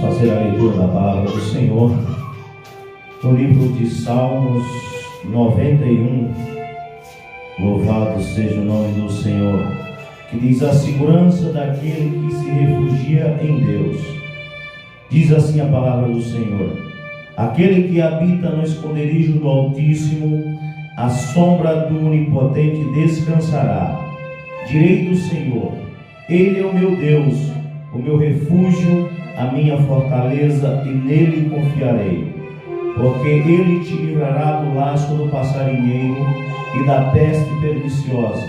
fazer a leitura da palavra do Senhor no livro de Salmos 91. Louvado seja o nome do Senhor, que diz: a segurança daquele que se refugia em Deus. Diz assim a palavra do Senhor: aquele que habita no esconderijo do Altíssimo, à sombra do Onipotente descansará. Direi do Senhor: Ele é o meu Deus, o meu refúgio, a minha fortaleza, e nele confiarei. Porque ele te livrará do laço do passarinheiro e da peste perniciosa.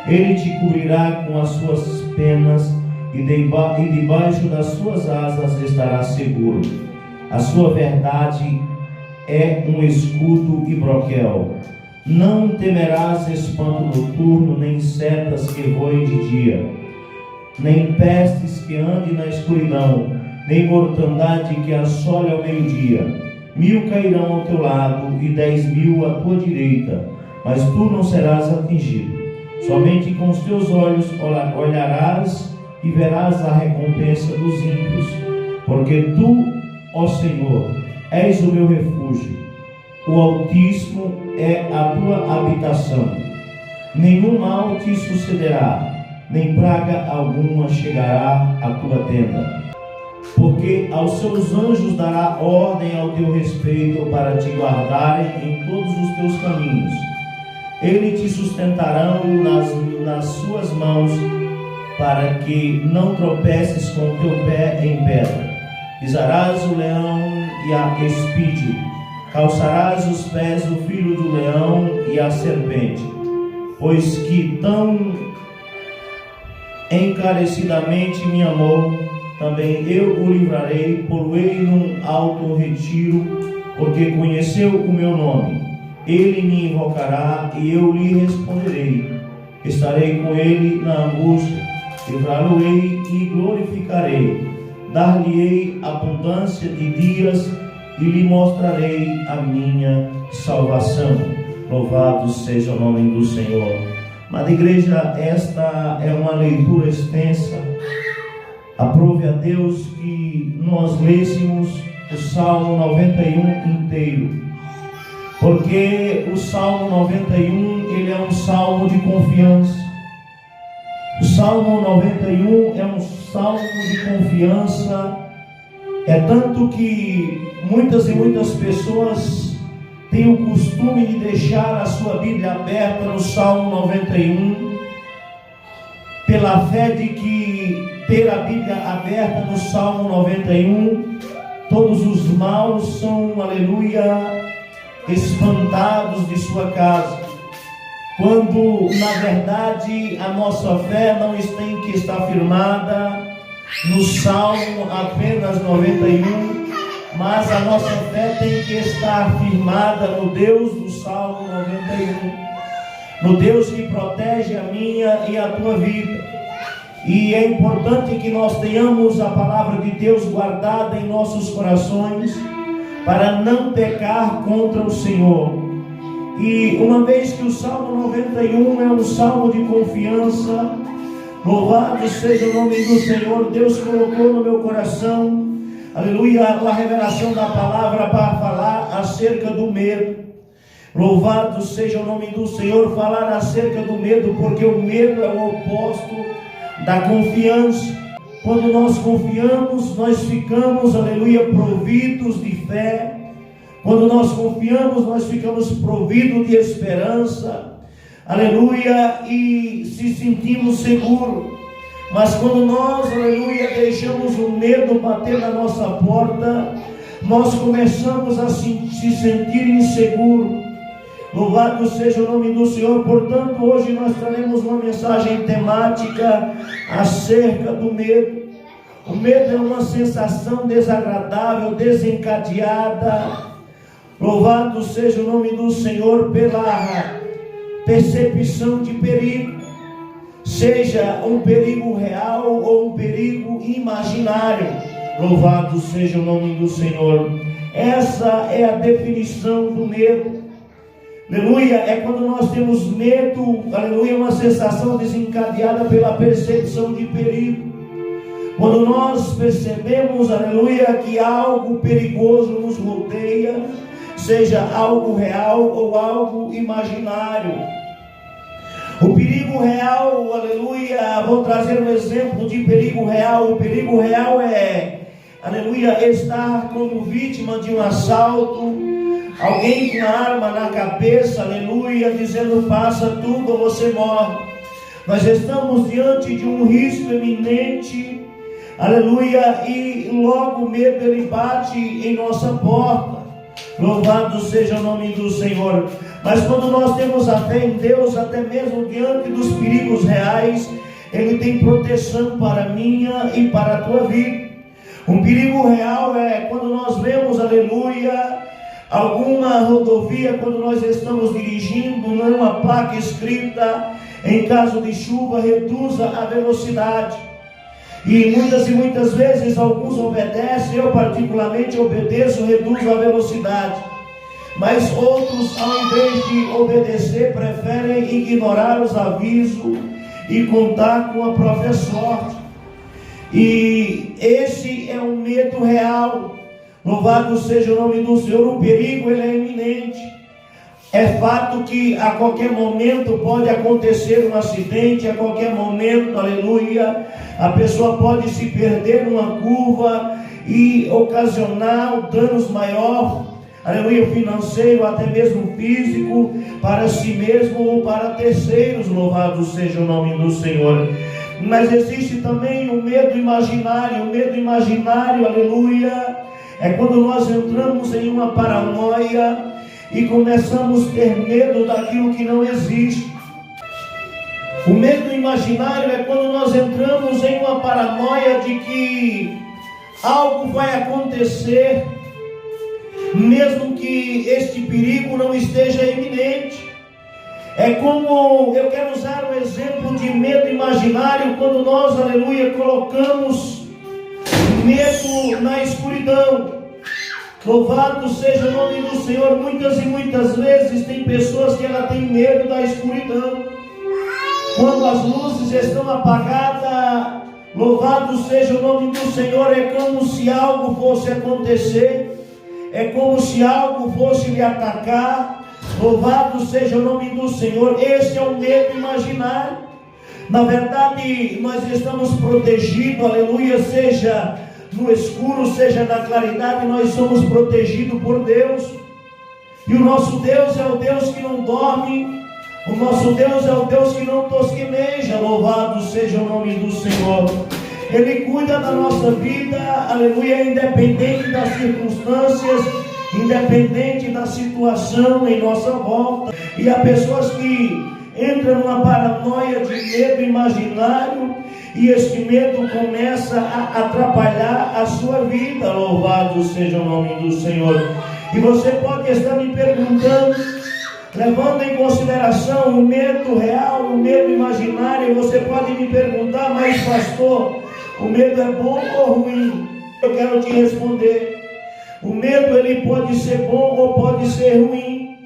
Ele te cobrirá com as suas penas, e debaixo das suas asas estarás seguro. A sua verdade é um escudo e broquel. Não temerás espanto noturno, nem setas que voem de dia, nem pestes que andem na escuridão, nem mortandade que assole ao meio-dia. 1000 cairão ao teu lado e 10.000 à tua direita, mas tu não serás atingido. Somente com os teus olhos olharás e verás a recompensa dos ímpios. Porque tu, ó Senhor, és o meu refúgio, o Altíssimo é a tua habitação. Nenhum mal te sucederá, nem praga alguma chegará à tua tenda. Porque aos seus anjos dará ordem ao teu respeito para te guardarem em todos os teus caminhos. Eles te sustentarão nas suas mãos, para que não tropeces com o teu pé em pedra. Pisarás o leão e a espide, calçarás os pés do filho do leão e a serpente. Pois que tão encarecidamente me amou, também eu o livrarei, pô-lo-ei num alto retiro, porque conheceu o meu nome. Ele me invocará e eu lhe responderei. Estarei com ele na angústia, livrá-lo-ei e glorificarei. Dar-lhe-ei abundância de dias e lhe mostrarei a minha salvação. Louvado seja o nome do Senhor. Amada igreja, esta é uma leitura extensa. Aprove a Deus que nós lêssemos o Salmo 91 inteiro, porque o Salmo 91 ele é um salmo de confiança. O Salmo 91 é um salmo de confiança. É tanto que muitas e muitas pessoas têm o costume de deixar a sua Bíblia aberta no Salmo 91, pela fé de que ter a Bíblia aberta no Salmo 91, todos os maus são, aleluia, espantados de sua casa, quando na verdade a nossa fé não tem que estar firmada no Salmo apenas 91, mas a nossa fé tem que estar firmada no Deus do Salmo 91, no Deus que protege a minha e a tua vida. E é importante que nós tenhamos a palavra de Deus guardada em nossos corações, para não pecar contra o Senhor. E uma vez que o Salmo 91 é um salmo de confiança, louvado seja o nome do Senhor. Deus colocou no meu coração, aleluia, a revelação da palavra para falar acerca do medo. Louvado seja o nome do Senhor, falar acerca do medo, porque o medo é o oposto da confiança. Quando nós confiamos, nós ficamos, aleluia, providos de fé. Quando nós confiamos, nós ficamos providos de esperança, aleluia, e se sentimos seguros. Mas quando nós, aleluia, deixamos o medo bater na nossa porta, nós começamos a se sentir inseguros. Louvado seja o nome do Senhor. Portanto, hoje nós traremos uma mensagem temática acerca do medo. O medo é uma sensação desagradável, desencadeada. Louvado seja o nome do Senhor pela percepção de perigo, seja um perigo real ou um perigo imaginário. Louvado seja o nome do Senhor. Essa é a definição do medo. Aleluia, é quando nós temos medo, aleluia, uma sensação desencadeada pela percepção de perigo. Quando nós percebemos, aleluia, que algo perigoso nos rodeia, seja algo real ou algo imaginário. O perigo real, aleluia, vou trazer um exemplo de perigo real. O perigo real é, aleluia, estar como vítima de um assalto, alguém com a arma na cabeça, aleluia, dizendo passa tudo ou você morre. Nós estamos diante de um risco iminente, aleluia, e logo o medo ele bate em nossa porta. Louvado seja o nome do Senhor. Mas quando nós temos a fé em Deus, até mesmo diante dos perigos reais, Ele tem proteção para a minha e para a tua vida. Um perigo real é quando nós vemos, aleluia, alguma rodovia, quando nós estamos dirigindo, numa placa escrita, em caso de chuva, reduza a velocidade. E muitas vezes alguns obedecem, eu particularmente obedeço, reduzo a velocidade. Mas outros, ao invés de obedecer, preferem ignorar os avisos e contar com a própria sorte. E esse é um medo real. Louvado seja o nome do Senhor. O perigo ele é iminente. É fato que a qualquer momento pode acontecer um acidente, a qualquer momento, aleluia, a pessoa pode se perder numa curva e ocasionar danos maiores, aleluia, financeiro, até mesmo físico, para si mesmo ou para terceiros. Louvado seja o nome do Senhor. Mas existe também o medo imaginário. O medo imaginário, aleluia, é quando nós entramos em uma paranoia e começamos a ter medo daquilo que não existe. O medo imaginário é quando nós entramos em uma paranoia de que algo vai acontecer, mesmo que este perigo não esteja iminente. É como, eu quero usar um exemplo de medo imaginário, quando nós, aleluia, colocamos medo na escuridão. Louvado seja o nome do Senhor. Muitas e muitas vezes tem pessoas que ela tem medo da escuridão. Quando as luzes estão apagadas, louvado seja o nome do Senhor, é como se algo fosse acontecer, é como se algo fosse lhe atacar. Louvado seja o nome do Senhor. Esse é o medo imaginário. Na verdade, nós estamos protegidos, aleluia, seja no escuro, seja na claridade, nós somos protegidos por Deus. E o nosso Deus é o Deus que não dorme, o nosso Deus é o Deus que não tosqueneja. Louvado seja o nome do Senhor. Ele cuida da nossa vida, aleluia, independente das circunstâncias, independente da situação em nossa volta. E há pessoas que entram numa paranoia de medo imaginário, e este medo começa a atrapalhar a sua vida. Louvado seja o nome do Senhor. E você pode estar me perguntando, levando em consideração o medo real, o medo imaginário, você pode me perguntar, mas pastor, o medo é bom ou ruim? Eu quero te responder. O medo ele pode ser bom ou pode ser ruim.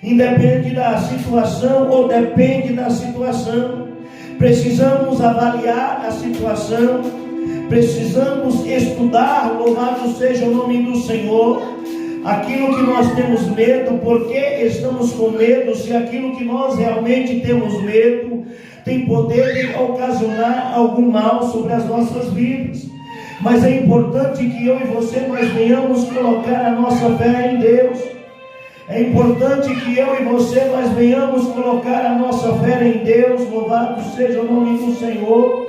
Independe da situação ou depende da situação. Precisamos avaliar a situação, precisamos estudar, louvado seja o nome do Senhor, aquilo que nós temos medo, por que estamos com medo, se aquilo que nós realmente temos medo tem poder de ocasionar algum mal sobre as nossas vidas. Mas é importante que eu e você nós venhamos colocar a nossa fé em Deus. É importante que eu e você nós venhamos colocar a nossa fé em Deus, louvado seja o nome do Senhor,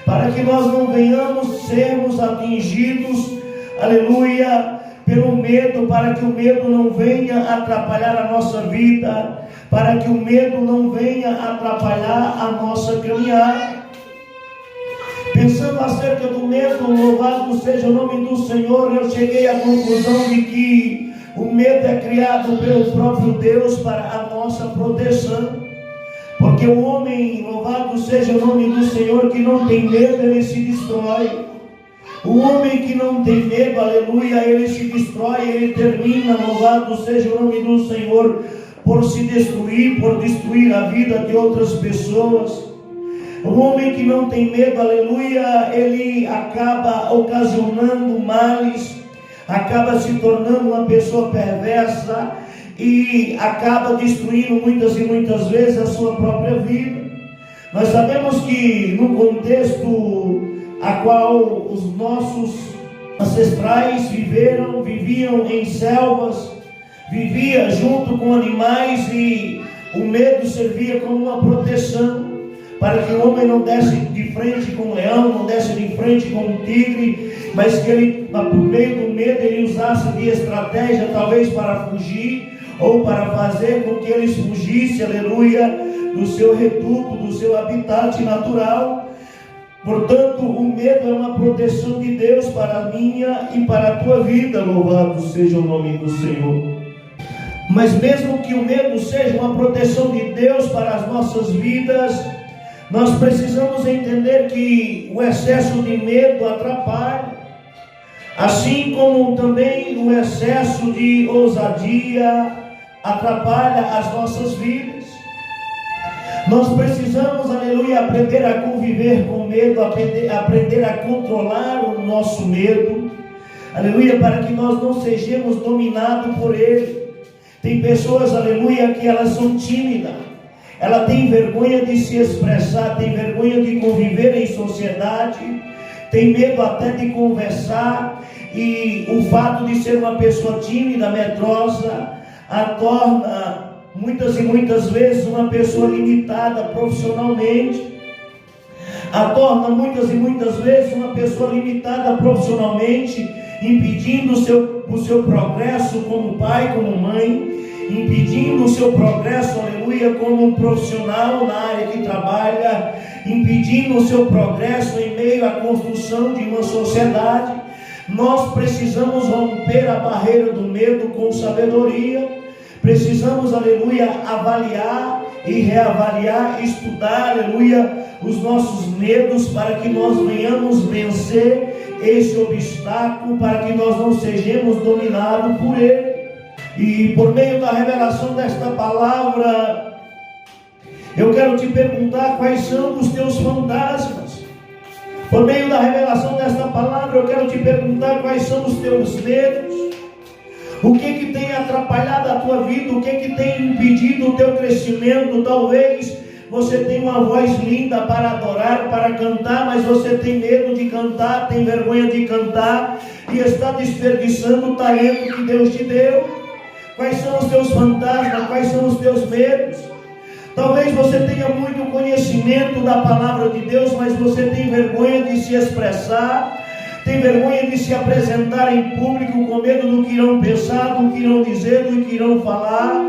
para que nós não venhamos sermos atingidos, aleluia, pelo medo, para que o medo não venha atrapalhar a nossa vida, para que o medo não venha atrapalhar a nossa caminhada. Pensando acerca do medo, louvado seja o nome do Senhor, eu cheguei à conclusão de que o medo é criado pelo próprio Deus para a nossa proteção. Porque o homem, louvado seja o nome do Senhor, que não tem medo, ele se destrói. O homem que não tem medo, aleluia, ele se destrói, ele termina, louvado seja o nome do Senhor, por se destruir, por destruir a vida de outras pessoas. O homem que não tem medo, aleluia, ele acaba ocasionando males, acaba se tornando uma pessoa perversa e acaba destruindo muitas e muitas vezes a sua própria vida. Nós sabemos que no contexto a qual os nossos ancestrais viviam em selvas, vivia junto com animais, e o medo servia como uma proteção para que o homem não desse de frente com um leão, não desse de frente com um tigre, mas que ele, por meio do medo, ele usasse de estratégia, talvez para fugir, ou para fazer com que eles fugissem, aleluia, do seu reduto, do seu habitat natural. Portanto, o medo é uma proteção de Deus para a minha e para a tua vida, louvado seja o nome do Senhor. Mas mesmo que o medo seja uma proteção de Deus para as nossas vidas, nós precisamos entender que o excesso de medo atrapalha, assim como também o excesso de ousadia atrapalha as nossas vidas. Nós precisamos, aleluia, aprender a conviver com medo, aprender a controlar o nosso medo, aleluia, para que nós não sejamos dominados por ele. Tem pessoas, aleluia, que elas são tímidas, ela tem vergonha de se expressar, tem vergonha de conviver em sociedade, tem medo até de conversar, e o fato de ser uma pessoa tímida, medrosa, a torna muitas e muitas vezes uma pessoa limitada profissionalmente, a torna muitas e muitas vezes uma pessoa limitada profissionalmente, impedindo o seu progresso como pai, como mãe, impedindo o seu progresso, aleluia, como um profissional na área que trabalha, impedindo o seu progresso em meio à construção de uma sociedade. Nós precisamos romper a barreira do medo com sabedoria, precisamos, aleluia, avaliar e reavaliar, estudar, aleluia, os nossos medos, para que nós venhamos vencer esse obstáculo, para que nós não sejamos dominados por ele. E por meio da revelação desta palavra, eu quero te perguntar quais são os teus fantasmas. Por meio da revelação desta palavra, eu quero te perguntar quais são os teus medos. O que tem atrapalhado a tua vida? O que tem impedido o teu crescimento? Talvez você tenha uma voz linda para adorar, para cantar, mas você tem medo de cantar, tem vergonha de cantar e está desperdiçando o talento que Deus te deu. Quais são os teus fantasmas? Quais são os teus medos? Talvez você tenha muito conhecimento da palavra de Deus, mas você tem vergonha de se expressar, tem vergonha de se apresentar em público, com medo do que irão pensar, do que irão dizer, do que irão falar,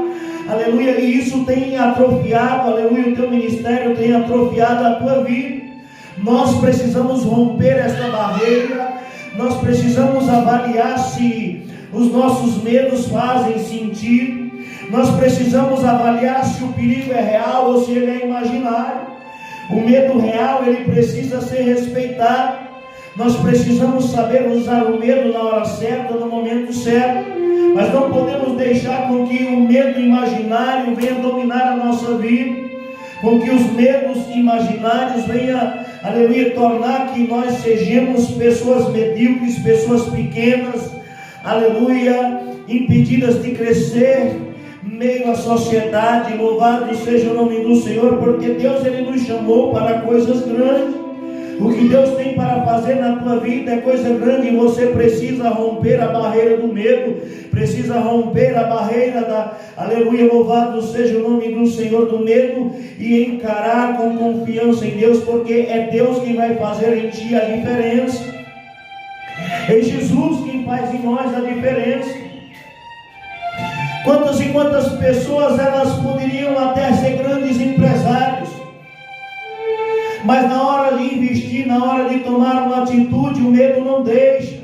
aleluia, e isso tem atrofiado, aleluia, o teu ministério tem atrofiado a tua vida. Nós precisamos romper esta barreira, nós precisamos avaliar se os nossos medos fazem sentido, nós precisamos avaliar se o perigo é real ou se ele é imaginário. O medo real, ele precisa ser respeitado. Nós precisamos saber usar o medo na hora certa, no momento certo, mas não podemos deixar com que o medo imaginário venha dominar a nossa vida, com que os medos imaginários venham, aleluia, tornar que nós sejamos pessoas medíocres, pessoas pequenas, aleluia, impedidas de crescer meio à sociedade. Louvado seja o nome do Senhor, porque Deus, ele nos chamou para coisas grandes. O que Deus tem para fazer na tua vida é coisa grande, e você precisa romper a barreira do medo, precisa romper a barreira da, aleluia, louvado seja o nome do Senhor, do medo, e encarar com confiança em Deus, porque é Deus quem vai fazer em ti a diferença. É Jesus quem faz em nós a diferença. Quantas e quantas pessoas elas poderiam até ser grandes empresários, mas na hora de investir, na hora de tomar uma atitude, o medo não deixa.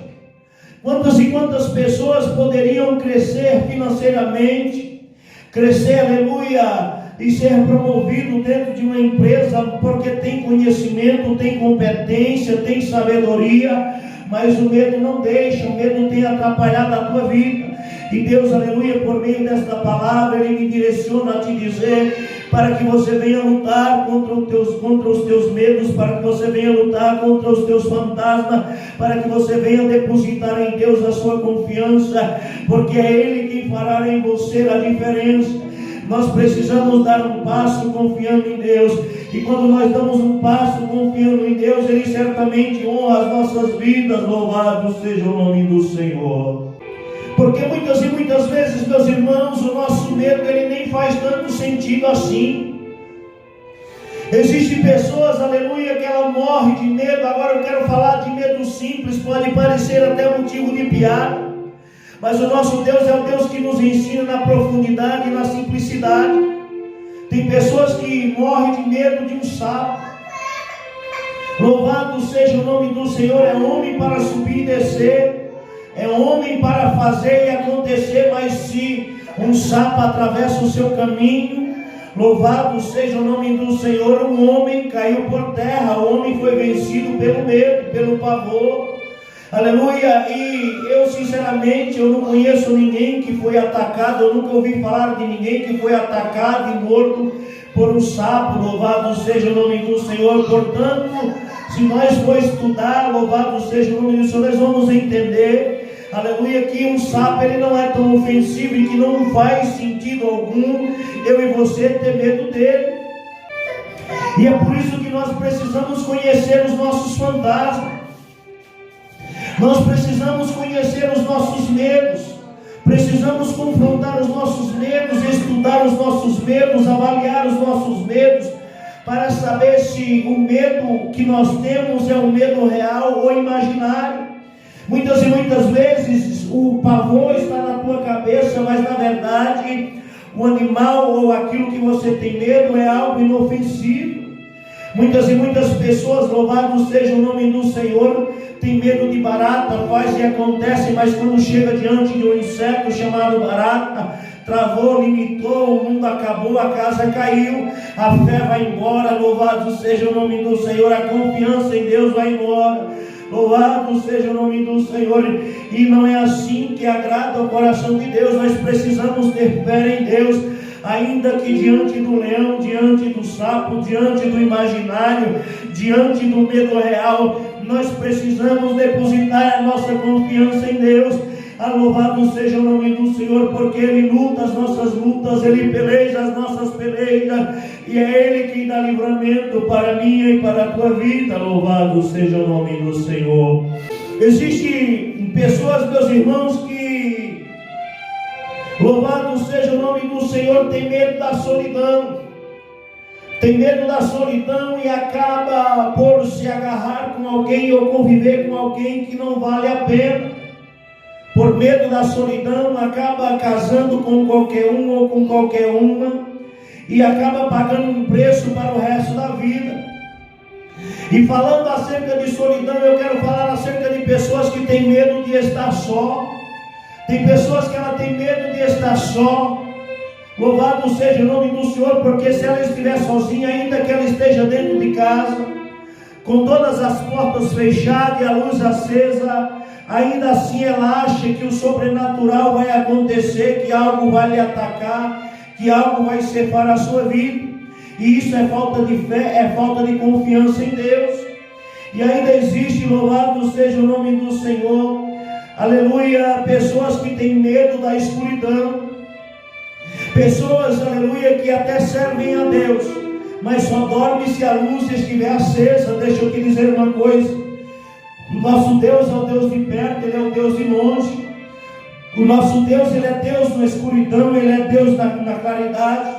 Quantas e quantas pessoas poderiam crescer financeiramente, crescer, aleluia, e ser promovido dentro de uma empresa, porque tem conhecimento, tem competência, tem sabedoria, mas o medo não deixa, o medo tem atrapalhado a tua vida. E Deus, aleluia, por meio desta palavra, Ele me direciona a te dizer para que você venha lutar contra os teus medos, para que você venha lutar contra os teus fantasmas, para que você venha depositar em Deus a sua confiança, porque é Ele quem fará em você a diferença. Nós precisamos dar um passo confiando em Deus, e quando nós damos um passo confiando em Deus, Ele certamente honra as nossas vidas. Louvado seja o nome do Senhor. Porque muitas e muitas vezes, meus irmãos, o nosso medo ele nem faz tanto sentido assim. Existem pessoas, aleluia, que ela morre de medo. Agora eu quero falar de medo simples, pode parecer até motivo de piada, mas o nosso Deus é o Deus que nos ensina na profundidade e na simplicidade. Tem pessoas que morrem de medo de um sapo. Louvado seja o nome do Senhor. É homem para subir e descer, é homem para fazer e acontecer, mas se um sapo atravessa o seu caminho, louvado seja o nome do Senhor, um homem caiu por terra, o homem foi vencido pelo medo, pelo pavor, aleluia. E eu sinceramente, eu não conheço ninguém que foi atacado, eu nunca ouvi falar de ninguém que foi atacado e morto por um sapo, louvado seja o nome do Senhor. Portanto, se nós for estudar, louvado seja o nome do Senhor, nós vamos entender, aleluia, que um sapo ele não é tão ofensivo e que não faz sentido algum eu e você ter medo dele. E é por isso que nós precisamos conhecer os nossos fantasmas, nós precisamos conhecer os nossos medos, precisamos confrontar os nossos medos, estudar os nossos medos, avaliar os nossos medos, para saber se o medo que nós temos é um medo real ou imaginário. Muitas e muitas vezes o pavor está na tua cabeça, mas na verdade o animal ou aquilo que você tem medo é algo inofensivo. Muitas e muitas pessoas, louvado seja o nome do Senhor, tem medo de barata, faz e acontece, mas quando chega diante de um inseto chamado barata, travou, limitou, o mundo acabou, a casa caiu, a fé vai embora. Louvado seja o nome do Senhor, a confiança em Deus vai embora. Louvado seja o nome do Senhor. E não é assim que agrada o coração de Deus. Nós precisamos ter fé em Deus, ainda que diante do leão, diante do sapo, diante do imaginário, diante do medo real, nós precisamos depositar a nossa confiança em Deus. Louvado seja o nome do Senhor, porque Ele luta as nossas lutas, Ele peleja as nossas pelejas, e é Ele quem dá livramento para a minha e para a tua vida. Louvado seja o nome do Senhor. Existem pessoas, meus irmãos, que, louvado seja o nome do Senhor, tem medo da solidão. Tem medo da solidão e acaba por se agarrar com alguém ou conviver com alguém que não vale a pena. Por medo da solidão, acaba casando com qualquer um ou com qualquer uma e acaba pagando um preço para o resto da vida. E falando acerca de solidão, eu quero falar acerca de pessoas que têm medo de estar só. Tem pessoas que ela tem medo de estar só. Louvado seja o nome do Senhor, porque se ela estiver sozinha, ainda que ela esteja dentro de casa, com todas as portas fechadas e a luz acesa, ainda assim ela acha que o sobrenatural vai acontecer, que algo vai lhe atacar, que algo vai ceifar a sua vida. E isso é falta de fé, é falta de confiança em Deus. E ainda existe, louvado seja o nome do Senhor, aleluia, pessoas que têm medo da escuridão. Pessoas, aleluia, que até servem a Deus, mas só dorme se a luz estiver acesa. Deixa eu te dizer uma coisa: o nosso Deus é o Deus de perto, Ele é o Deus de longe. O nosso Deus, Ele é Deus na escuridão, Ele é Deus na claridade.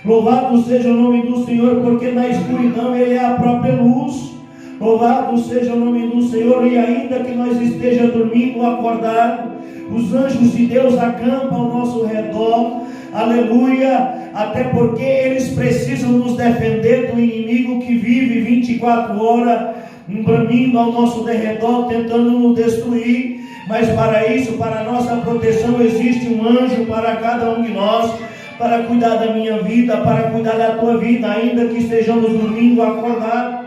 Louvado seja o nome do Senhor, porque na escuridão Ele é a própria luz. Louvado seja o nome do Senhor. E ainda que nós esteja dormindo ou acordado, os anjos de Deus acampam ao nosso redor, aleluia, até porque eles precisam nos defender do inimigo que vive 24 horas bramindo ao nosso derredor, tentando nos destruir. Mas para isso, para a nossa proteção, existe um anjo para cada um de nós, para cuidar da minha vida, para cuidar da tua vida, ainda que estejamos dormindo ou acordados.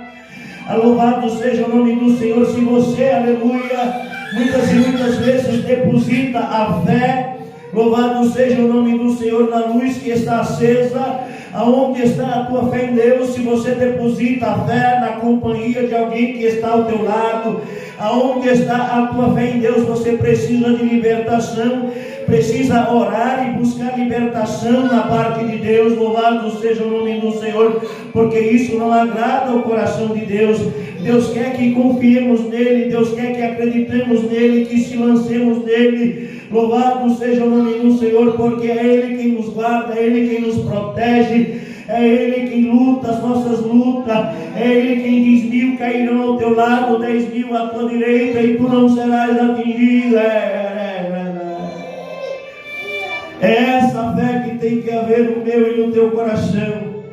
Louvado seja o nome do Senhor. Se você, aleluia, muitas e muitas vezes deposita a fé, Louvado seja o nome do Senhor, na luz que está acesa. Aonde está a tua fé em Deus? Se você deposita a fé na companhia de alguém que está ao teu lado, aonde está a tua fé em Deus? Você precisa de libertação, precisa orar e buscar libertação na parte de Deus. Louvado seja o nome do Senhor, porque isso não agrada ao coração de Deus. Deus quer que confiemos nele, Deus quer que acreditemos nele, que se lancemos nele. Louvado seja o nome do Senhor, porque é Ele quem nos guarda, é Ele quem nos protege, é Ele quem luta as nossas lutas, é Ele quem diz: 1000 cairão ao teu lado, 10.000 à tua direita, e tu não serás atingido. É essa fé que tem que haver no meu e no teu coração.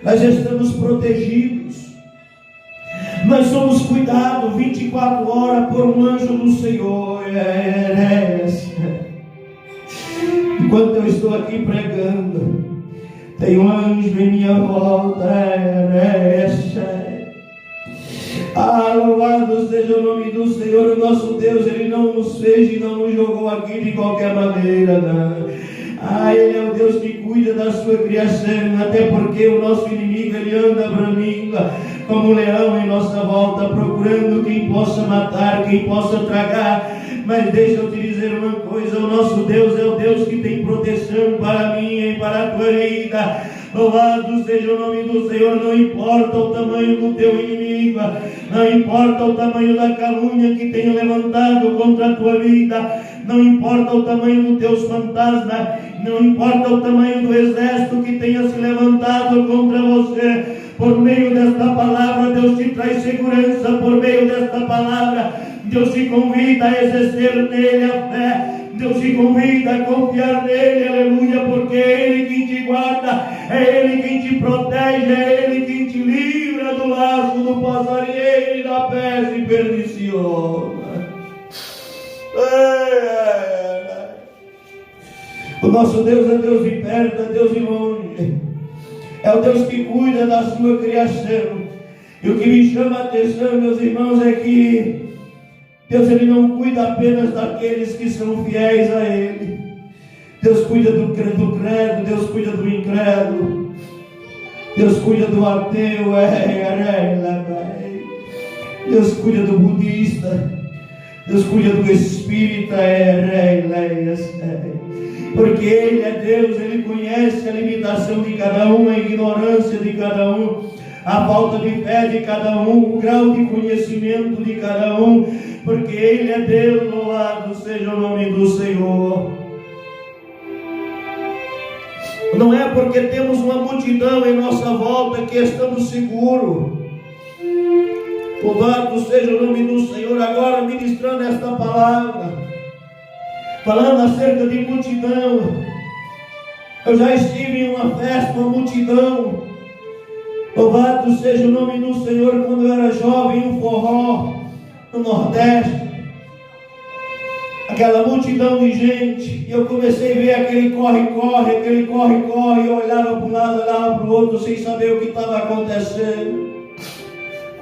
Nós estamos protegidos, nós somos cuidados 24 horas por um anjo do Senhor. Enquanto eu estou aqui pregando, tem um anjo em minha volta. Louvado seja o nome do Senhor. O nosso Deus, Ele não nos fez e não nos jogou aqui de qualquer maneira, não. Ele é o Deus que cuida da sua criação, até porque o nosso inimigo, ele anda bramindo como um leão em nossa volta, procurando quem possa matar, quem possa tragar. Mas deixa eu te dizer uma coisa: o nosso Deus é o Deus que tem proteção para a minha e para a tua vida. Louvado seja o nome do Senhor. Não importa o tamanho do teu inimigo, não importa o tamanho da calúnia que tenha levantado contra a tua vida, não importa o tamanho dos teus fantasmas, não importa o tamanho do exército que tenha se levantado contra você. Por meio desta palavra, Deus te traz segurança. Por meio desta palavra, Deus te convida a exercer nele a fé. Deus te convida a confiar nele, aleluia, porque é Ele quem te guarda, é Ele quem te protege, é Ele quem te livra do laço do passarinheiro e da peste perniciosa. O nosso Deus é Deus de perto, é Deus de longe, é o Deus que cuida da sua criação. E o que me chama a atenção, meus irmãos, é que Deus, Ele não cuida apenas daqueles que são fiéis a Ele. Deus cuida do credo, Deus cuida do incrédulo, Deus cuida do ateu, Deus cuida do budista, Deus cuida do espírita, porque Ele é Deus. Ele conhece a limitação de cada um, a ignorância de cada um, a falta de fé de cada um, o grau de conhecimento de cada um, porque Ele é Deus. Louvado seja o nome do Senhor. Não é porque temos uma multidão em nossa volta que estamos seguros. Louvado seja o nome do Senhor. Agora, ministrando esta palavra, falando acerca de multidão, eu já estive em uma festa, uma multidão. Louvado seja o nome do Senhor. Quando eu era jovem, um forró no Nordeste, aquela multidão de gente, e eu comecei a ver aquele corre-corre, e eu olhava para um lado, olhava para o outro, sem saber o que estava acontecendo.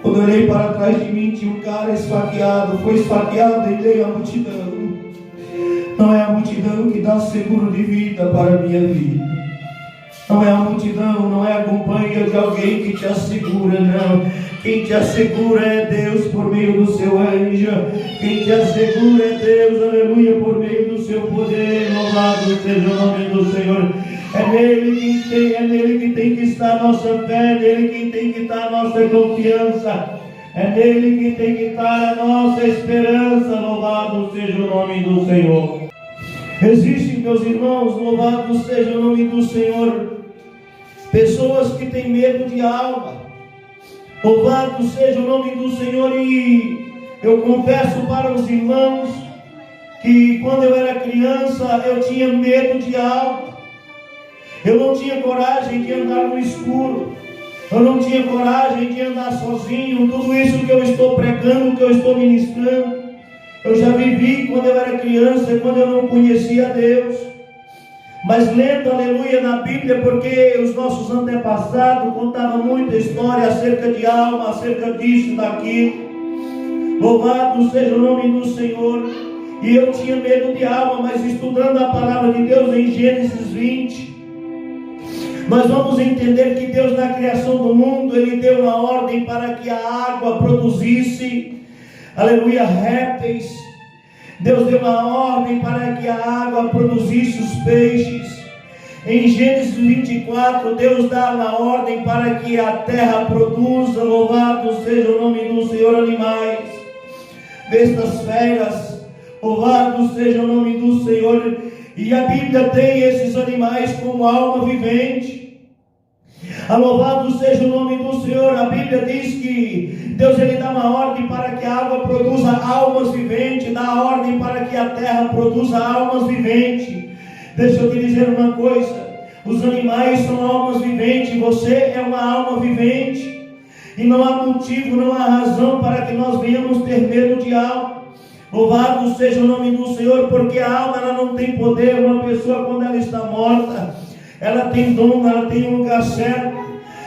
Quando eu olhei para trás de mim, tinha um cara esfaqueado, foi esfaqueado em meio à multidão. Não é a multidão que dá seguro de vida para a minha vida. Não é a multidão, não é a companhia de alguém que te assegura, não. Quem te assegura é Deus por meio do seu anjo. Quem te assegura é Deus, aleluia, por meio do seu poder. Louvado seja o nome do Senhor. É nele que tem que estar a nossa fé, é nele que tem que estar a nossa confiança, é nele que tem que estar a nossa esperança. Louvado seja o nome do Senhor. Existem, meus irmãos, louvado seja o nome do Senhor, pessoas que têm medo de alma. Louvado seja o nome do Senhor. E eu confesso para os irmãos que quando eu era criança eu tinha medo de alma. Eu não tinha coragem de andar no escuro, eu não tinha coragem de andar sozinho. Tudo isso que eu estou pregando, que eu estou ministrando, eu já vivi quando eu era criança, quando eu não conhecia Deus. Mas lendo, aleluia, na Bíblia, porque os nossos antepassados contavam muita história acerca de alma, acerca disso, daquilo. Louvado seja o nome do Senhor. E eu tinha medo de alma, mas estudando a palavra de Deus em Gênesis 20, nós vamos entender que Deus, na criação do mundo, Ele deu uma ordem para que a água produzisse, aleluia, répteis. Deus deu uma ordem para que a água produzisse os peixes. Em Gênesis 24, Deus dá uma ordem para que a terra produza, louvado seja o nome do Senhor, animais, bestas feras, louvado seja o nome do Senhor. E a Bíblia tem esses animais como alma vivente. Louvado seja o nome do Senhor. A Bíblia diz que Deus, Ele dá uma ordem para que a água produza almas viventes, dá a ordem para que a terra produza almas viventes. Deixa eu te dizer uma coisa: os animais são almas viventes, você é uma alma vivente, e não há motivo, não há razão para que nós venhamos ter medo de alma. Louvado seja o nome do Senhor, porque a alma, ela não tem poder. Uma pessoa, quando ela está morta, ela tem dom, ela tem um lugar certo.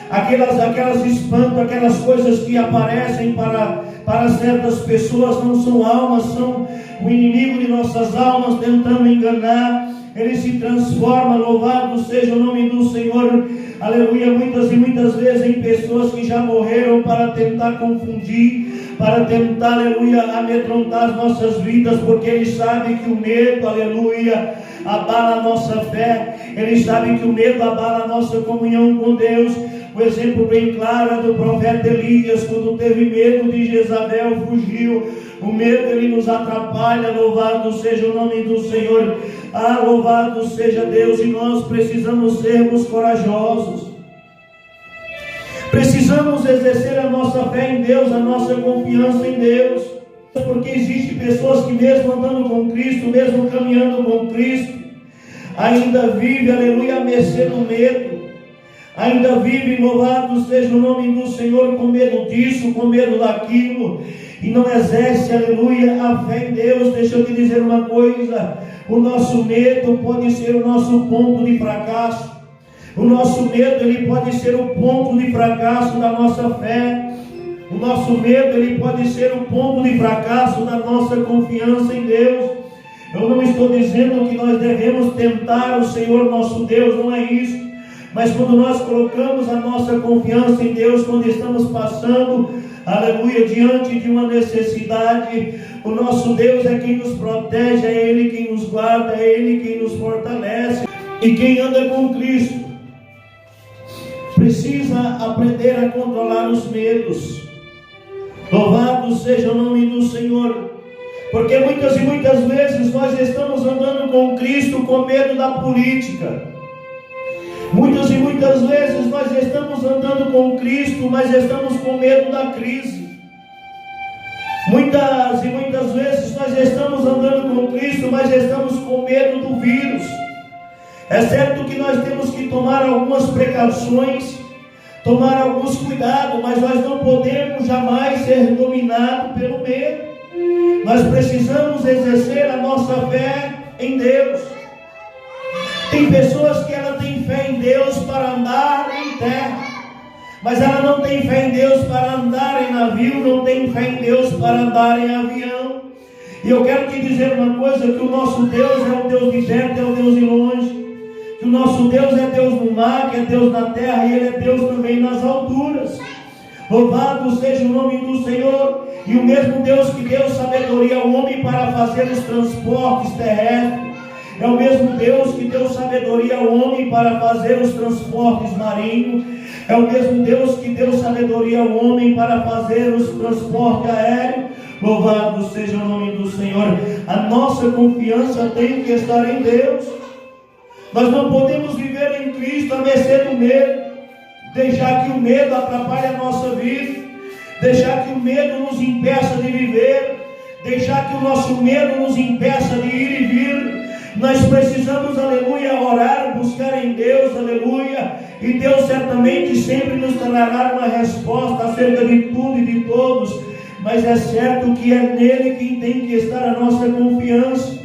Aquelas espantos, aquelas coisas que aparecem para certas pessoas não são almas, são o inimigo de nossas almas tentando enganar. Ele se transforma, louvado seja o nome do Senhor, aleluia, muitas e muitas vezes em pessoas que já morreram para tentar confundir, para tentar, aleluia, amedrontar as nossas vidas, porque ele sabe que o medo, aleluia, abala a nossa fé. Ele sabe que o medo abala a nossa comunhão com Deus. O exemplo bem claro é do profeta Elias, quando teve medo de Jezabel, fugiu. O medo, ele nos atrapalha. Louvado seja o nome do Senhor. Louvado seja Deus. E nós precisamos sermos corajosos. Precisamos exercer a nossa fé em Deus, a nossa confiança em Deus. Porque existem pessoas que mesmo andando com Cristo, mesmo caminhando com Cristo, ainda vive, aleluia, à mercê do medo. Ainda vive, louvado seja o nome do Senhor, com medo disso, com medo daquilo, e não exerce, aleluia, a fé em Deus. Deixa eu te dizer uma coisa: o nosso medo pode ser o nosso ponto de fracasso. O nosso medo, ele pode ser o ponto de fracasso da nossa fé. O nosso medo, ele pode ser o ponto de fracasso da nossa confiança em Deus. Eu não estou dizendo que nós devemos tentar o Senhor nosso Deus, não é isso. Mas quando nós colocamos a nossa confiança em Deus, quando estamos passando, aleluia, diante de uma necessidade, o nosso Deus é quem nos protege, é Ele quem nos guarda, é Ele quem nos fortalece. E quem anda com Cristo precisa aprender a controlar os medos. Louvado seja o nome do Senhor. Porque muitas e muitas vezes nós estamos andando com Cristo com medo da política. Muitas e muitas vezes nós estamos andando com Cristo, mas estamos com medo da crise. Muitas e muitas vezes nós estamos andando com Cristo, mas estamos com medo do vírus. É certo que nós temos que tomar algumas precauções, tomar alguns cuidados, mas nós não podemos jamais ser dominados pelo medo. Nós precisamos exercer a nossa fé em Deus. Tem pessoas que ela tem fé em Deus para andar em terra, mas ela não tem fé em Deus para andar em navio, não tem fé em Deus para andar em avião. E eu quero te dizer uma coisa: que o nosso Deus é o Deus de perto, é o Deus de longe. Que o nosso Deus é Deus no mar, que é Deus na terra, e Ele é Deus também nas alturas. Louvado seja o nome do Senhor. E o mesmo Deus que deu sabedoria ao homem para fazer os transportes terrestres, é o mesmo Deus que deu sabedoria ao homem para fazer os transportes marinhos. É o mesmo Deus que deu sabedoria ao homem para fazer os transportes aéreos. Louvado seja o nome do Senhor. A nossa confiança tem que estar em Deus. Nós não podemos viver em Cristo à mercê do medo, deixar que o medo atrapalhe a nossa vida, deixar que o medo nos impeça de viver, deixar que o nosso medo nos impeça de ir e vir. Nós precisamos, aleluia, orar, buscar em Deus, aleluia, e Deus certamente sempre nos trará uma resposta acerca de tudo e de todos, mas é certo que é nele quem tem que estar a nossa confiança.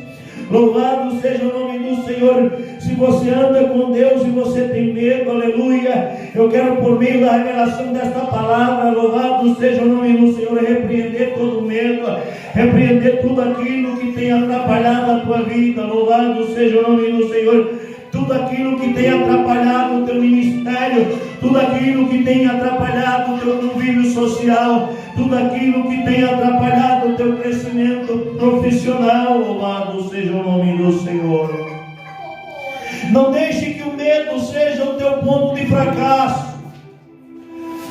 Louvado seja o nome do Senhor. Se você anda com Deus e você tem medo, aleluia, Eu quero, por meio da revelação desta palavra, louvado seja o nome do Senhor, repreender todo medo, repreender tudo aquilo que tem atrapalhado a tua vida. Louvado seja o nome do Senhor. Tudo aquilo que tem atrapalhado o teu ministério, tudo aquilo que tem atrapalhado o teu convívio social, tudo aquilo que tem atrapalhado o teu crescimento profissional, louvado seja o nome do Senhor. Não deixe que o medo seja o teu ponto de fracasso.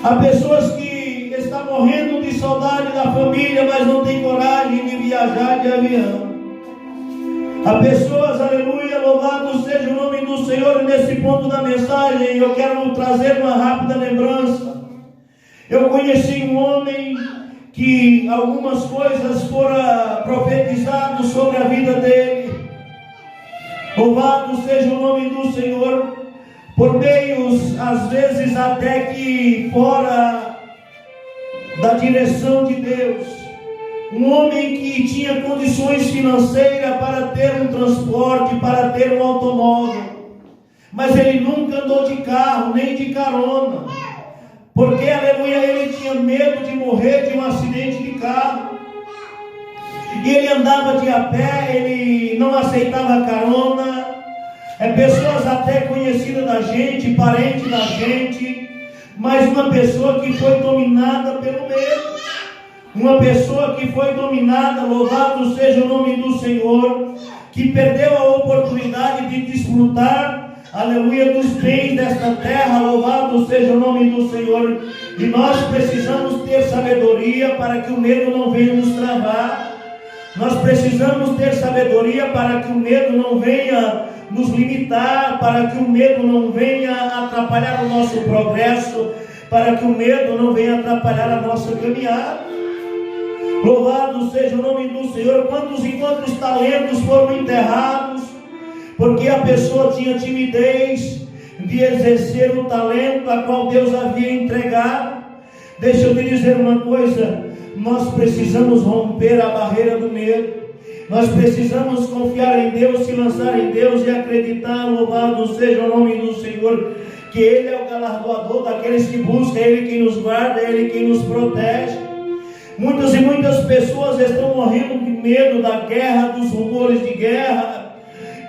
Há pessoas que estão morrendo de saudade da família, mas não têm coragem de viajar de avião. Há pessoas, aleluia, louvado seja o nome do Senhor. Nesse ponto da mensagem eu quero trazer uma rápida lembrança. Eu conheci um homem que algumas coisas foram profetizadas sobre a vida dele. Louvado seja o nome do Senhor, por meios, às vezes até que fora da direção de Deus. Um homem que tinha condições financeiras para ter um transporte, para ter um automóvel, mas ele nunca andou de carro, nem de carona, porque, aleluia, ele tinha medo de morrer de um acidente de carro. E ele andava de a pé, ele não aceitava carona. Pessoas até conhecidas da gente, parentes da gente, mas uma pessoa que foi dominada pelo medo. Uma pessoa que foi dominada, louvado seja o nome do Senhor, que perdeu a oportunidade de desfrutar, aleluia, dos bens desta terra, louvado seja o nome do Senhor. E nós precisamos ter sabedoria para que o medo não venha nos travar. Nós precisamos ter sabedoria para que o medo não venha nos limitar, para que o medo não venha atrapalhar o nosso progresso, para que o medo não venha atrapalhar a nossa caminhada. Louvado seja o nome do Senhor. Quantos e quantos talentos foram enterrados, porque a pessoa tinha timidez de exercer o talento a qual Deus havia entregado. Deixa eu te dizer uma coisa, nós precisamos romper a barreira do medo. Nós precisamos confiar em Deus, se lançar em Deus e acreditar, louvado seja o nome do Senhor, que Ele é o galardoador daqueles que buscam, é Ele quem nos guarda, é Ele quem nos protege. Muitas e muitas pessoas estão morrendo de medo da guerra, dos rumores de guerra,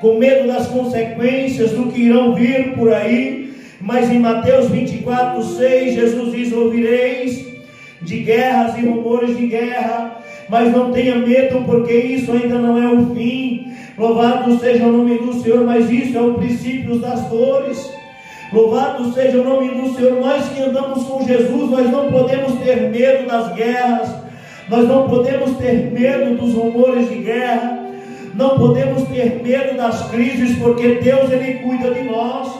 com medo das consequências do que irão vir por aí. Mas em Mateus 24:6, Jesus diz: ouvireis de guerras e rumores de guerra, mas não tenha medo, porque isso ainda não é o fim. Louvado seja o nome do Senhor, mas isso é o princípio das dores. Louvado seja o nome do Senhor. Nós que andamos com Jesus, nós não podemos ter medo das guerras, nós não podemos ter medo dos rumores de guerra, não podemos ter medo das crises, porque Deus, Ele cuida de nós.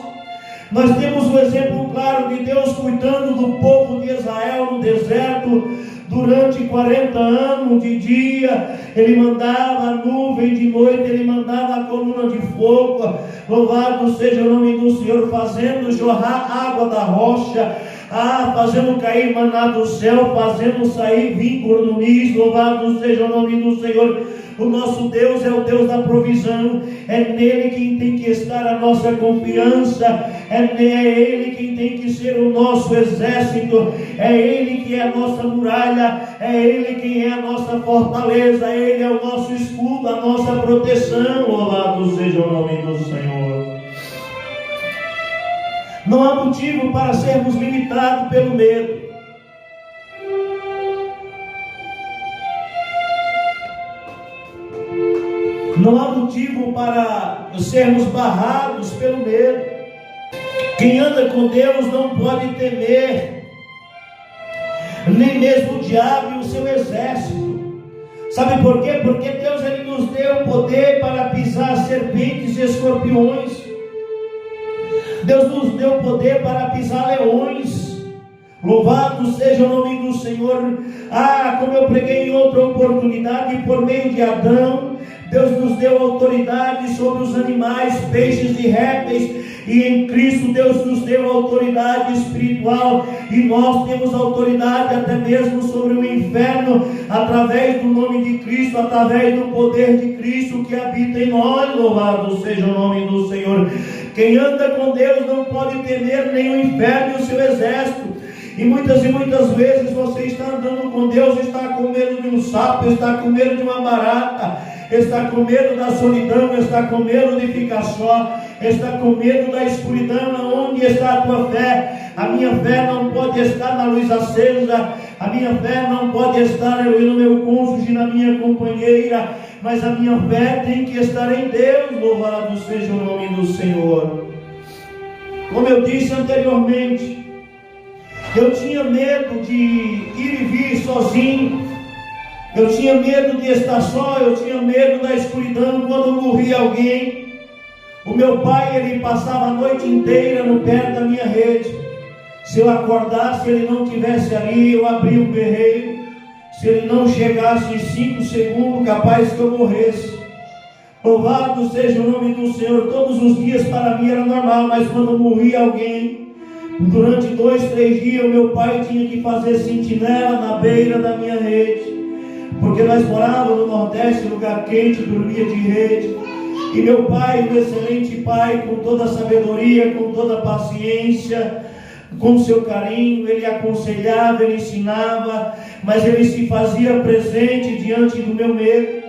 Nós temos o exemplo claro de Deus cuidando do povo de Israel no deserto. Durante 40 anos, de dia Ele mandava a nuvem, de noite Ele mandava a coluna de fogo. Louvado seja o nome do Senhor, fazendo jorrar água da rocha, fazendo cair maná do céu, fazendo sair vinho cornunis. Louvado seja o nome do Senhor. O nosso Deus é o Deus da provisão, é nele quem tem que estar a nossa confiança, é Ele quem tem que ser o nosso exército, é Ele que é a nossa muralha, é Ele quem é a nossa fortaleza, Ele é o nosso escudo, a nossa proteção. Louvado seja o nome do Senhor. Não há motivo para sermos limitados pelo medo. Não há motivo para sermos barrados pelo medo. Quem anda com Deus não pode temer, nem mesmo o diabo e o seu exército. Sabe por quê? Porque Deus, Ele nos deu poder para pisar serpentes e escorpiões. Deus nos deu poder para pisar leões. Louvado seja o nome do Senhor. Como eu preguei em outra oportunidade, por meio de Adão, Deus nos deu autoridade sobre os animais, peixes e répteis, e em Cristo Deus nos deu autoridade espiritual, e nós temos autoridade até mesmo sobre o inferno, através do nome de Cristo, através do poder de Cristo que habita em nós. Louvado seja o nome do Senhor. Quem anda com Deus não pode temer nem o inferno e o seu exército. E muitas vezes você está andando com Deus, está com medo de um sapo, está com medo de uma barata, está com medo da solidão, está com medo de ficar só, está com medo da escuridão. Onde está a tua fé? A minha fé não pode estar na luz acesa, a minha fé não pode estar no meu cônjuge, na minha companheira, mas a minha fé tem que estar em Deus. Louvado seja o nome do Senhor. Como eu disse anteriormente, eu tinha medo de ir e vir sozinho, eu tinha medo de estar só, eu tinha medo da escuridão quando morria alguém. O meu pai, ele passava a noite inteira no pé da minha rede. Se eu acordasse, ele não estivesse ali, eu abria o berreiro. Se ele não chegasse em 5 segundos, capaz que eu morresse. Louvado seja o nome do Senhor. Todos os dias para mim era normal, mas quando morria alguém, durante 2, 3 dias, o meu pai tinha que fazer sentinela na beira da minha rede, porque nós morávamos no Nordeste, lugar quente, dormia de rede. E meu pai, um excelente pai, com toda a sabedoria, com toda a paciência, com seu carinho, ele aconselhava, ele ensinava, mas ele se fazia presente diante do meu medo.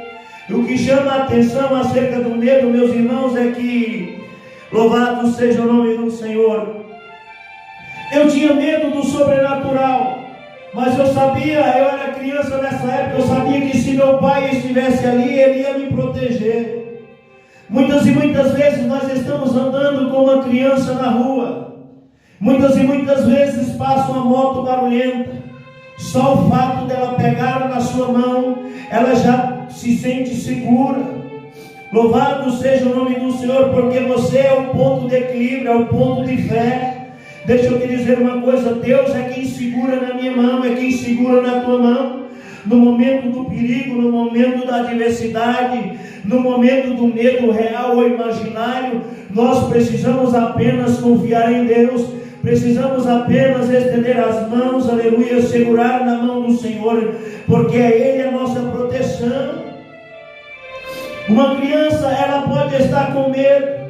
E o que chama a atenção acerca do medo, meus irmãos, é que, louvado seja o nome do Senhor, eu tinha medo do sobrenatural, mas eu sabia, eu era criança nessa época, eu sabia que se meu pai estivesse ali, ele ia me proteger. Muitas vezes nós estamos andando com uma criança na rua, muitas vezes passa uma moto barulhenta, só o fato dela pegar na sua mão, ela já se sente segura. Louvado seja o nome do Senhor, porque você é o ponto de equilíbrio, é o ponto de fé. Deixa eu te dizer uma coisa, Deus é quem segura na minha mão, é quem segura na tua mão, no momento do perigo, no momento da adversidade, no momento do medo real ou imaginário. Nós precisamos apenas confiar em Deus, precisamos apenas estender as mãos, aleluia, segurar na mão do Senhor, porque é Ele a nossa proteção. Uma criança, ela pode estar com medo,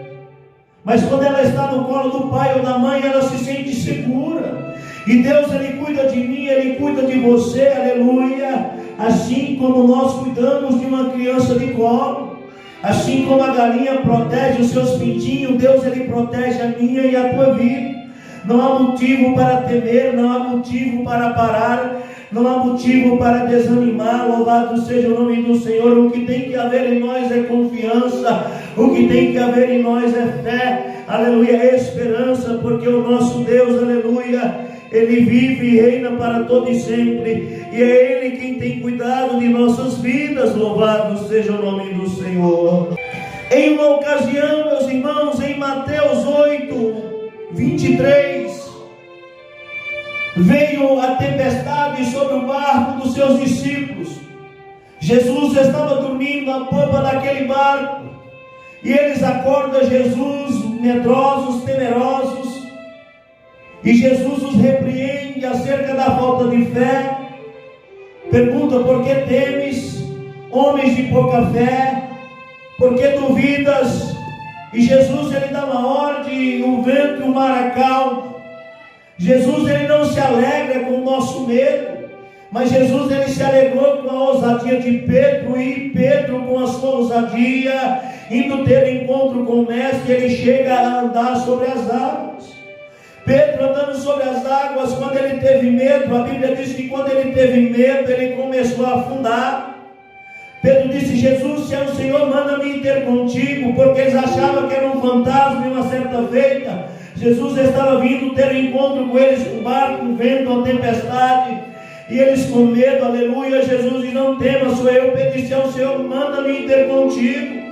mas quando ela está no colo do pai ou da mãe, ela se sente segura. E Deus, Ele cuida de mim, Ele cuida de você, aleluia. Assim como nós cuidamos de uma criança de colo, assim como a galinha protege os seus pintinhos, Deus, Ele protege a minha e a tua vida. Não há motivo para temer, não há motivo para parar, não há motivo para desanimar. Louvado seja o nome do Senhor. O que tem que haver em nós é confiança, o que tem que haver em nós é fé, aleluia, é esperança, porque o nosso Deus, aleluia, Ele vive e reina para todo e sempre, e é Ele quem tem cuidado de nossas vidas. Louvado seja o nome do Senhor. Em uma ocasião, meus irmãos, em Mateus 8:23, veio a tempestade sobre o barco dos seus discípulos. Jesus estava dormindo na popa daquele barco, e eles acordam Jesus, medrosos, temerosos, e Jesus os repreende acerca da falta de fé. Pergunta: por que temes, homens de pouca fé? Por que duvidas? E Jesus, Ele dá uma ordem, o vento e o mar acalmam. Jesus, Ele não se alegra com o nosso medo, mas Jesus, Ele se alegrou com a ousadia de Pedro, e Pedro, com a sua ousadia, indo ter encontro com o Mestre, ele chega a andar sobre as águas. Pedro andando sobre as águas, quando ele teve medo, a Bíblia diz que quando ele teve medo, ele começou a afundar. Pedro disse: Jesus, se é o Senhor, manda-me ir ter contigo, porque eles achavam que era um fantasma. E uma certa feita, Jesus estava vindo ter encontro com eles, com o barco, com o vento, a tempestade, e eles com medo, aleluia. Jesus diz: não temas, sou eu. Pedro disse ao Senhor: manda-me ir ter contigo.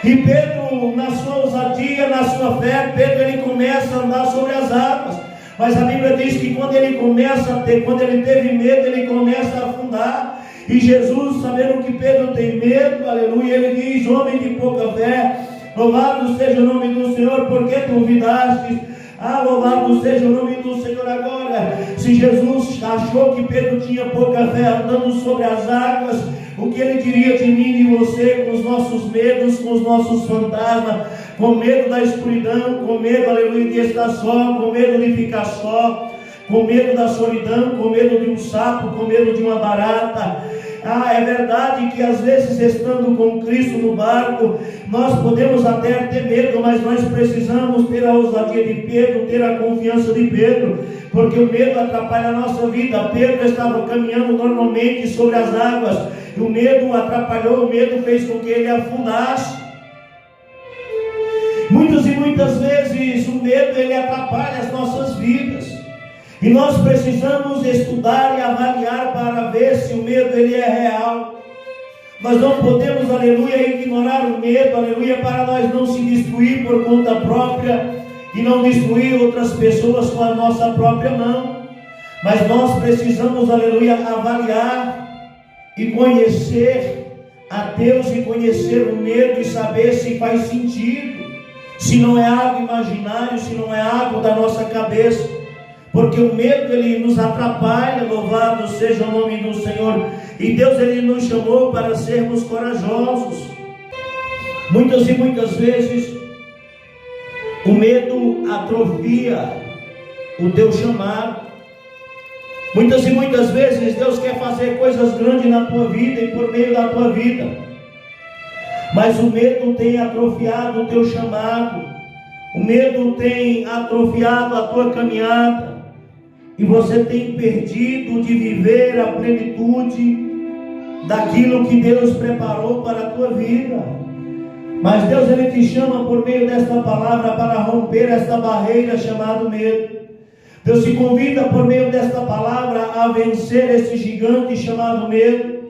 E Pedro, na sua ousadia, na sua fé, Pedro, ele começa a andar sobre as águas. Mas a Bíblia diz que quando ele começa a ter, quando ele teve medo, ele começa a afundar. E Jesus, sabendo que Pedro tem medo, aleluia, ele diz: homem de pouca fé, louvado seja o nome do Senhor, porque duvidastes. Louvado seja o nome do Senhor. Agora, se Jesus achou que Pedro tinha pouca fé andando sobre as águas, o que ele diria de mim e de você, com os nossos medos, com os nossos fantasmas, com medo da escuridão, com medo, aleluia, de estar só, com medo de ficar só, com medo da solidão, com medo de um sapo, com medo de uma barata. É verdade que às vezes, estando com Cristo no barco, nós podemos até ter medo, mas nós precisamos ter a ousadia de Pedro, ter a confiança de Pedro, porque o medo atrapalha a nossa vida. Pedro estava caminhando normalmente sobre as águas, e o medo o atrapalhou, o medo fez com que ele afundasse. Muitas e muitas vezes o medo ele atrapalha as nossas vidas. E nós precisamos estudar e avaliar para ver se o medo ele é real. Nós não podemos, aleluia, ignorar o medo, aleluia, para nós não se destruir por conta própria e não destruir outras pessoas com a nossa própria mão. Mas nós precisamos, aleluia, avaliar e conhecer a Deus e conhecer o medo e saber se faz sentido, se não é algo imaginário, se não é algo da nossa cabeça. Porque o medo ele nos atrapalha, louvado seja o nome do Senhor. E Deus ele nos chamou para sermos corajosos. Muitas e muitas vezes o medo atrofia o teu chamado. Muitas e muitas vezes Deus quer fazer coisas grandes na tua vida e por meio da tua vida, mas o medo tem atrofiado o teu chamado. O medo tem atrofiado a tua caminhada. E você tem perdido de viver a plenitude daquilo que Deus preparou para a tua vida. Mas Deus ele te chama por meio desta palavra para romper esta barreira chamada medo. Deus te convida por meio desta palavra a vencer esse gigante chamado medo.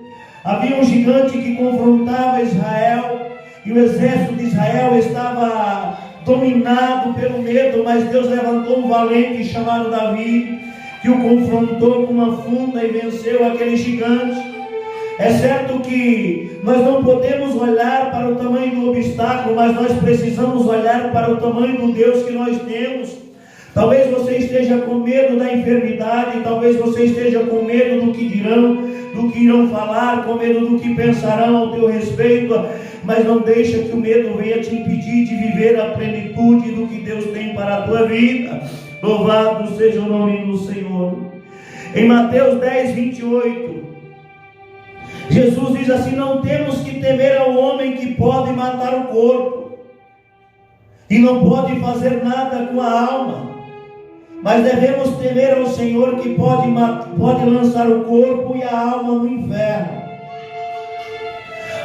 Havia um gigante que confrontava Israel, e o exército de Israel estava dominado pelo medo, mas Deus levantou um valente chamado Davi, que o confrontou com uma funda e venceu aquele gigante. É certo que nós não podemos olhar para o tamanho do obstáculo, mas nós precisamos olhar para o tamanho do Deus que nós temos. Talvez você esteja com medo da enfermidade, talvez você esteja com medo do que dirão, do que irão falar, com medo do que pensarão ao teu respeito, mas não deixa que o medo venha te impedir de viver a plenitude do que Deus tem para a tua vida. Louvado seja o nome do Senhor. Em Mateus 10, 28, Jesus diz assim: não temos que temer ao homem que pode matar o corpo e não pode fazer nada com a alma, mas devemos temer ao Senhor que pode lançar o corpo e a alma no inferno.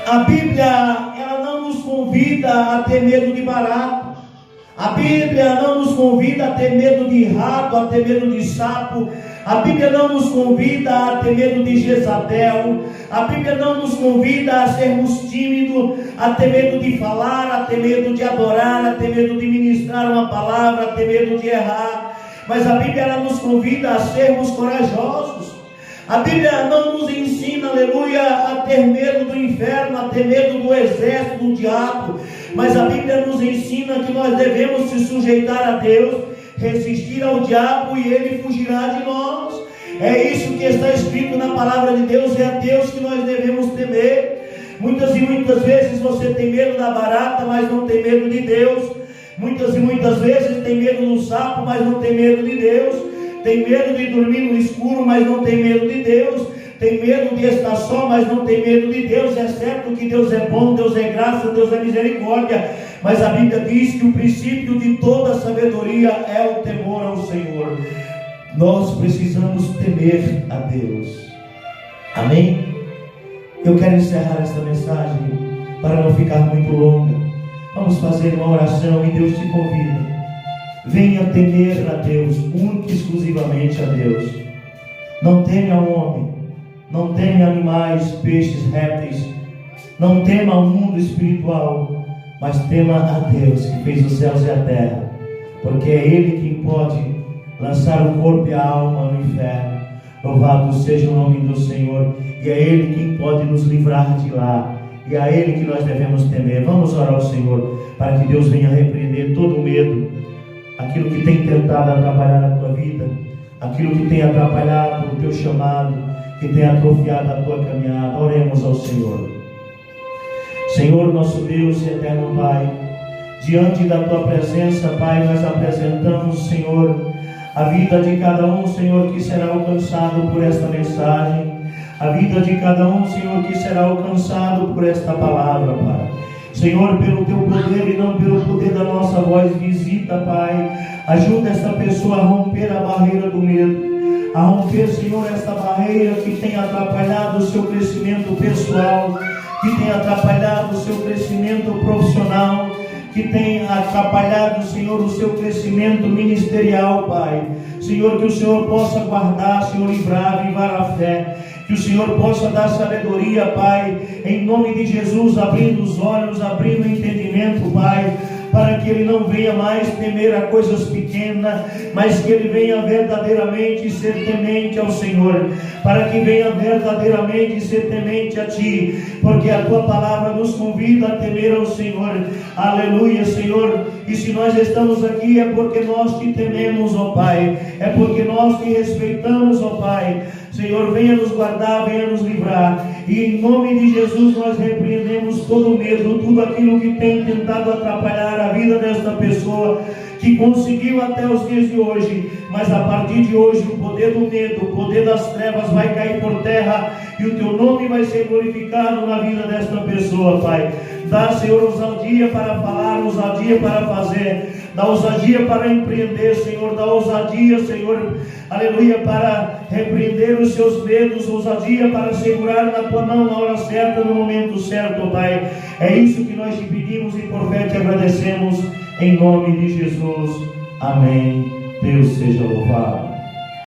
A Bíblia ela não nos convida a ter medo de barata. A Bíblia não nos convida a ter medo de rato, a ter medo de sapo. A Bíblia não nos convida a ter medo de Jezabel. A Bíblia não nos convida a sermos tímidos, a ter medo de falar, a ter medo de adorar, a ter medo de ministrar uma palavra, a ter medo de errar. Mas a Bíblia ela nos convida a sermos corajosos. A Bíblia não nos ensina, aleluia, a ter medo do inferno, a ter medo do exército do diabo, mas a Bíblia nos ensina que nós devemos se sujeitar a Deus, resistir ao diabo e ele fugirá de nós. É isso que está escrito na palavra de Deus, é a Deus que nós devemos temer. Muitas e muitas vezes você tem medo da barata, mas não tem medo de Deus. Muitas e muitas vezes tem medo do sapo, mas não tem medo de Deus. Tem medo de dormir no escuro, mas não tem medo de Deus. Tem medo de estar só, mas não tem medo de Deus. É certo que Deus é bom, Deus é graça, Deus é misericórdia, mas a Bíblia diz que o princípio de toda sabedoria é o temor ao Senhor. Nós precisamos temer a Deus. Amém? Eu quero encerrar esta mensagem para não ficar muito longa. Vamos fazer uma oração e Deus te convida. Venha temer a Deus, única e exclusivamente a Deus. Não tema o homem, não tema animais, peixes, répteis, não tema o mundo espiritual, mas tema a Deus que fez os céus e a terra, porque é Ele quem pode lançar o corpo e a alma no inferno. Louvado seja o nome do Senhor. E é Ele quem pode nos livrar de lá. E é a Ele que nós devemos temer. Vamos orar ao Senhor para que Deus venha repreender todo o medo, aquilo que tem tentado atrapalhar a tua vida, aquilo que tem atrapalhado o teu chamado, que tem atrofiado a tua caminhada. Oremos ao Senhor. Senhor, nosso Deus e eterno Pai, diante da tua presença, Pai, nós apresentamos, Senhor, a vida de cada um, Senhor, que será alcançado por esta mensagem, a vida de cada um, Senhor, que será alcançado por esta palavra, Pai. Senhor, pelo teu poder e não pelo poder da nossa voz, visita, Pai, ajuda esta pessoa a romper a barreira do medo, a romper, Senhor, esta barreira que tem atrapalhado o seu crescimento pessoal, que tem atrapalhado o seu crescimento profissional, que tem atrapalhado, Senhor, o seu crescimento ministerial, Pai. Senhor, que o Senhor possa guardar, Senhor, livrar, avivar a fé. Que o Senhor possa dar sabedoria, Pai, em nome de Jesus, abrindo os olhos, abrindo o entendimento, Pai, para que ele não venha mais temer a coisas pequenas, mas que ele venha verdadeiramente ser temente ao Senhor, para que venha verdadeiramente ser temente a Ti, porque a Tua palavra nos convida a temer ao Senhor. Aleluia, Senhor. E se nós estamos aqui é porque nós Te tememos, ó Pai, é porque nós Te respeitamos, ó Pai. Senhor, venha nos guardar, venha nos livrar. E em nome de Jesus nós repreendemos todo o medo, tudo aquilo que tem tentado atrapalhar a vida desta pessoa, que conseguiu até os dias de hoje. Mas a partir de hoje o poder do medo, o poder das trevas vai cair por terra e o Teu nome vai ser glorificado na vida desta pessoa, Pai. Dá, Senhor, ousadia para falar, ousadia para fazer, dá ousadia para empreender, Senhor, dá ousadia, Senhor, aleluia, para repreender os seus medos, ousadia para segurar na Tua mão na hora certa, no momento certo, Pai. É isso que nós Te pedimos e por fé Te agradecemos, em nome de Jesus. Amém. Deus seja louvado.